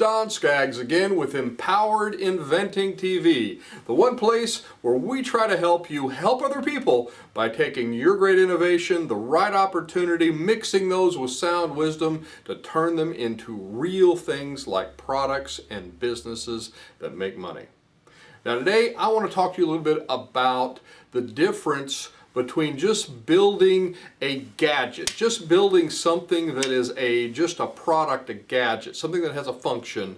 Don Skaggs again with Empowered Inventing TV, the one place where we try to help you help other people by taking your great innovation, the right opportunity, mixing those with sound wisdom to turn them into real things like products and businesses that make money. Now today I want to talk to you a little bit about the difference between just building a gadget, just building something that is just a product, a gadget, something that has a function,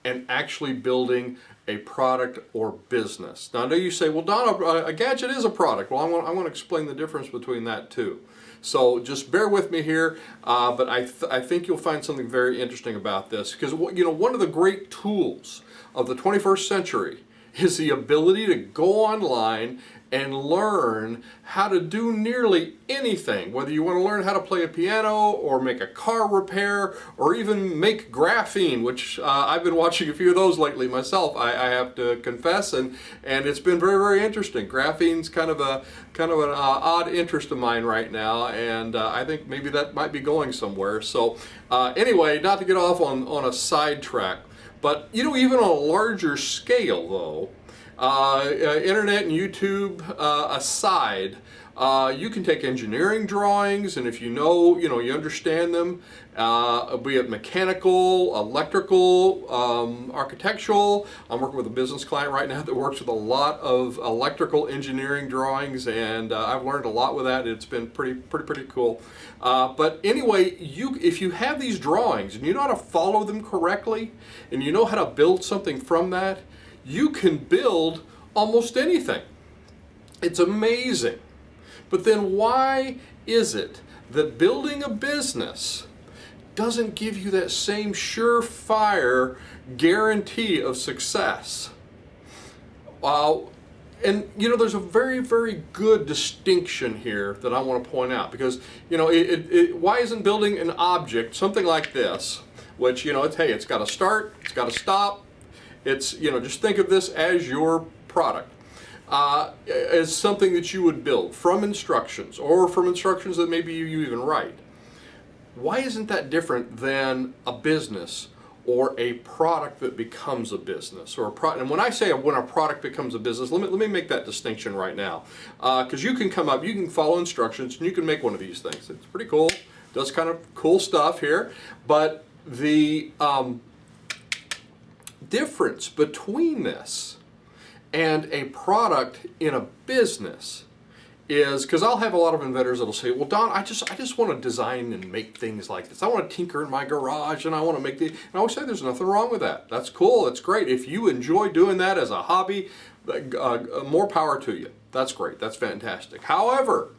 and actually building a product or business. Now I know you say, well Don, a gadget is a product. Well, I want to explain the difference between that too. So just bear with me here, but I think you'll find something very interesting about this, because one of the great tools of the 21st century is the ability to go online and learn how to do nearly anything, whether you want to learn how to play a piano or make a car repair or even make graphene, which I've been watching a few of those lately myself, I have to confess, and it's been very, very interesting. Graphene's kind of an odd interest of mine right now, and I think maybe that might be going somewhere. So anyway, not to get off on a sidetrack, but even on a larger scale though, internet and YouTube aside, you can take engineering drawings, and if you understand them, be it mechanical, electrical, architectural. I'm working with a business client right now that works with a lot of electrical engineering drawings, and I've learned a lot with that. It's been pretty cool. But anyway, if you have these drawings and you know how to follow them correctly, and you know how to build something from that, you can build almost anything. It's amazing. But then why is it that building a business doesn't give you that same surefire guarantee of success? And there's a very, very good distinction here that I want to point out, because why isn't building an object, something like this, which it's got to start, it's got to stop. It's, just think of this as your product, as something that you would build from instructions, or from instructions that maybe you even write. Why isn't that different than a business or a product that becomes a business, or a and when I say when a product becomes a business, let me make that distinction right now, because you can follow instructions and you can make one of these things. It's pretty cool, does kind of cool stuff here, but the difference between this and a product in a business is, because I'll have a lot of inventors that'll say, well Don, I just want to design and make things like this. I want to tinker in my garage, and I want to make and I always say there's nothing wrong with that. That's cool, that's great. If you enjoy doing that as a hobby, more power to you. That's great, that's fantastic. However,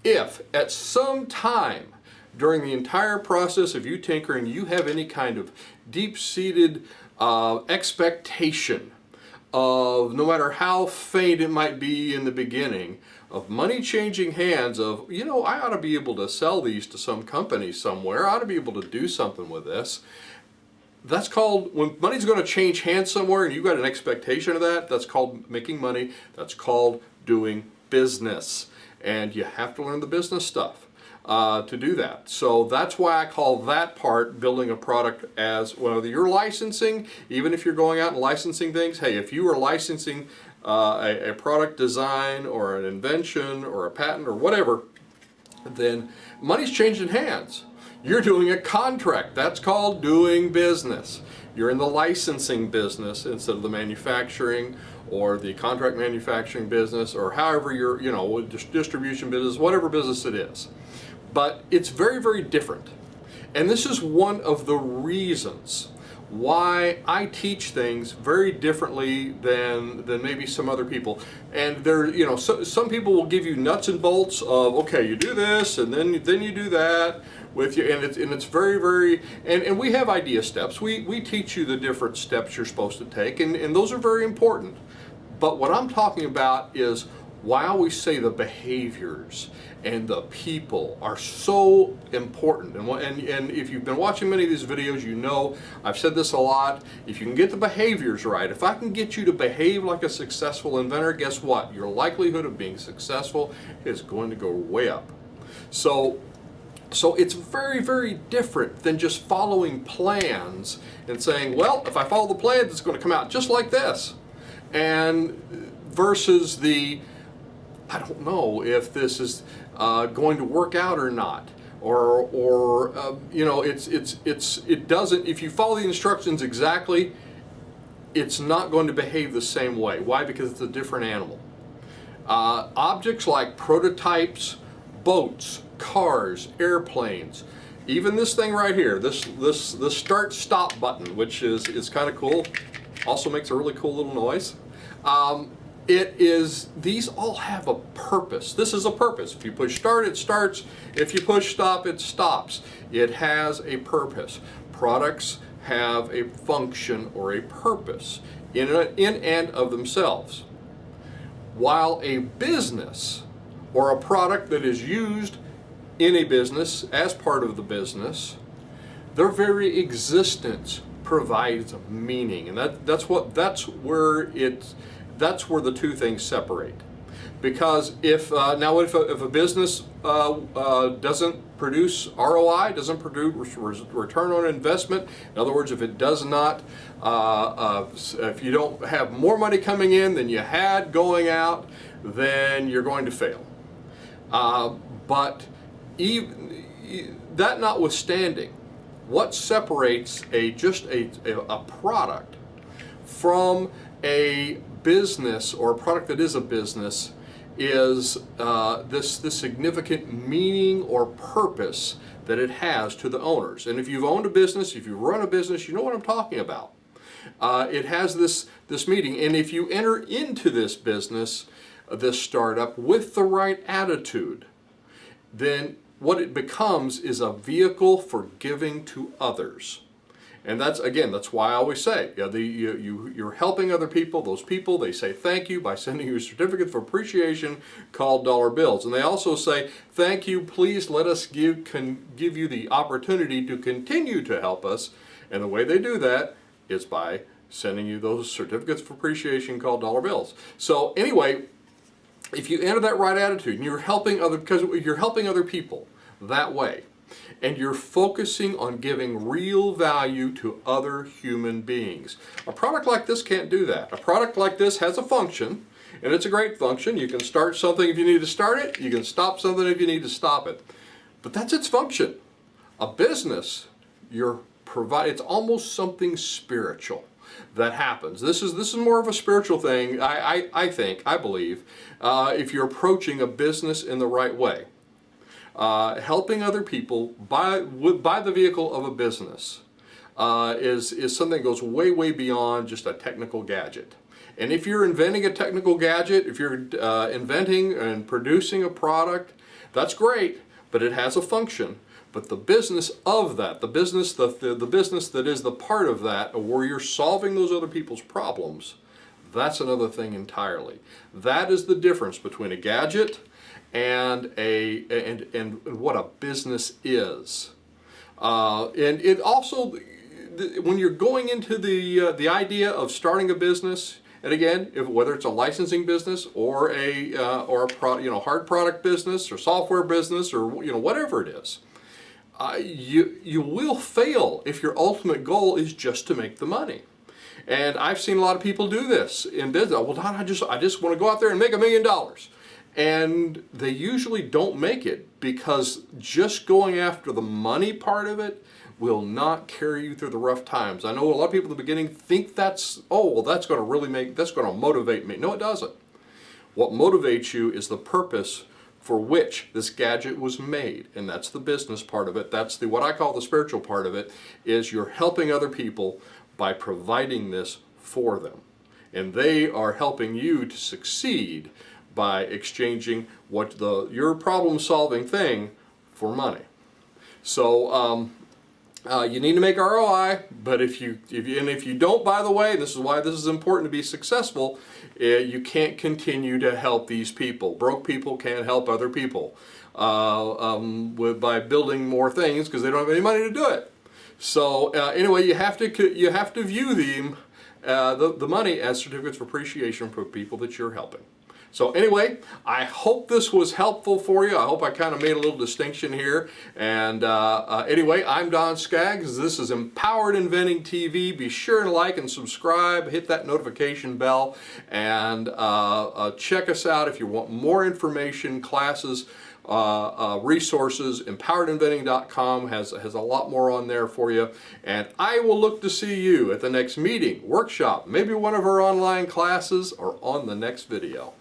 if at some time during the entire process of you tinkering you have any kind of deep-seated expectation of, no matter how faint it might be in the beginning, of money changing hands, of I ought to be able to sell these to some company somewhere, I ought to be able to do something with this. That's called, when money's going to change hands somewhere and you've got an expectation of that, that's called making money. That's called doing business, and you have to learn the business stuff to do that. So that's why I call that part, building a product, as whether you're licensing, even if you're going out and licensing things. Hey, if you are licensing a product design or an invention or a patent or whatever, then money's changing hands. You're doing a contract. That's called doing business. You're in the licensing business instead of the manufacturing or the contract manufacturing business, or however you're, distribution business, whatever business it is. But it's very, very different. And this is one of the reasons why I teach things very differently than maybe some other people. And there, some people will give you nuts and bolts of, okay, you do this and then you do that with you, and it's very, very, and we have idea steps. We teach you the different steps you're supposed to take, and those are very important. But what I'm talking about is why I always say the behaviors and the people are so important. And if you've been watching many of these videos, I've said this a lot. If you can get the behaviors right, if I can get you to behave like a successful inventor, guess what? Your likelihood of being successful is going to go way up. So So it's very, very different than just following plans and saying, well, if I follow the plan, it's going to come out just like this. And versus the, I don't know if this is going to work out or not. Or you know, it doesn't, if you follow the instructions exactly, it's not going to behave the same way. Why? Because it's a different animal. Objects like prototypes, boats, cars, airplanes, even this thing right here, this start stop button, which is kind of cool, also makes a really cool little noise. These all have a purpose. This is a purpose. If you push start, it starts. If you push stop, it stops. It has a purpose. Products have a function or a purpose in and of themselves. While a business or a product that is used in a business as part of the business, their very existence provides meaning, and that's where the two things separate. Because if a business doesn't produce ROI, doesn't produce return on investment, in other words, if it does not, if you don't have more money coming in than you had going out, then you're going to fail. But even that notwithstanding, what separates just a product from a business, or a product that is a business, is this significant meaning or purpose that it has to the owners. And if you've owned a business, if you run a business, you know what I'm talking about. It has this meaning, and if you enter into this business, this startup, with the right attitude, then what it becomes is a vehicle for giving to others. And that's why I always say, you're helping other people. Those people, they say thank you by sending you a certificate of appreciation called dollar bills. And they also say, thank you, please let us give you the opportunity to continue to help us. And the way they do that is by sending you those certificates of appreciation called dollar bills. So anyway, if you enter that right attitude, and you're helping other people that way, and you're focusing on giving real value to other human beings. A product like this can't do that. A product like this has a function, and it's a great function. You can start something if you need to start it. You can stop something if you need to stop it. But that's its function. A business, it's almost something spiritual that happens. This is more of a spiritual thing, I believe, if you're approaching a business in the right way. Helping other people by the vehicle of a business is something that goes way, way beyond just a technical gadget. And if you're inventing a technical gadget, if you're inventing and producing a product, that's great, but it has a function. But the business of that, the business that is the part of that, where you're solving those other people's problems, that's another thing entirely. That is the difference between a gadget and what a business is. And it also, when you're going into the idea of starting a business, and again, whether it's a licensing business or a hard product business or software business or whatever it is, you will fail if your ultimate goal is just to make the money. And I've seen a lot of people do this in business. Well, Don, I just want to go out there and make $1 million. And they usually don't make it because just going after the money part of it will not carry you through the rough times. I know a lot of people at the beginning think that's going to motivate me. No, it doesn't. What motivates you is the purpose for which this gadget was made, and that's the business part of it. That's what I call the spiritual part of it, is you're helping other people by providing this for them. And they are helping you to succeed by exchanging your problem-solving thing for money. So you need to make ROI, but if you don't, by the way, this is why this is important to be successful. You can't continue to help these people. Broke people can't help other people by building more things because they don't have any money to do it. So anyway, you have to view the money as certificates of appreciation for people that you're helping. So anyway, I hope this was helpful for you. I hope I kind of made a little distinction here. And anyway, I'm Don Skaggs. This is Empowered Inventing TV. Be sure to like and subscribe, hit that notification bell, and check us out if you want more information, classes, resources. EmpoweredInventing.com has a lot more on there for you. And I will look to see you at the next meeting, workshop, maybe one of our online classes, or on the next video.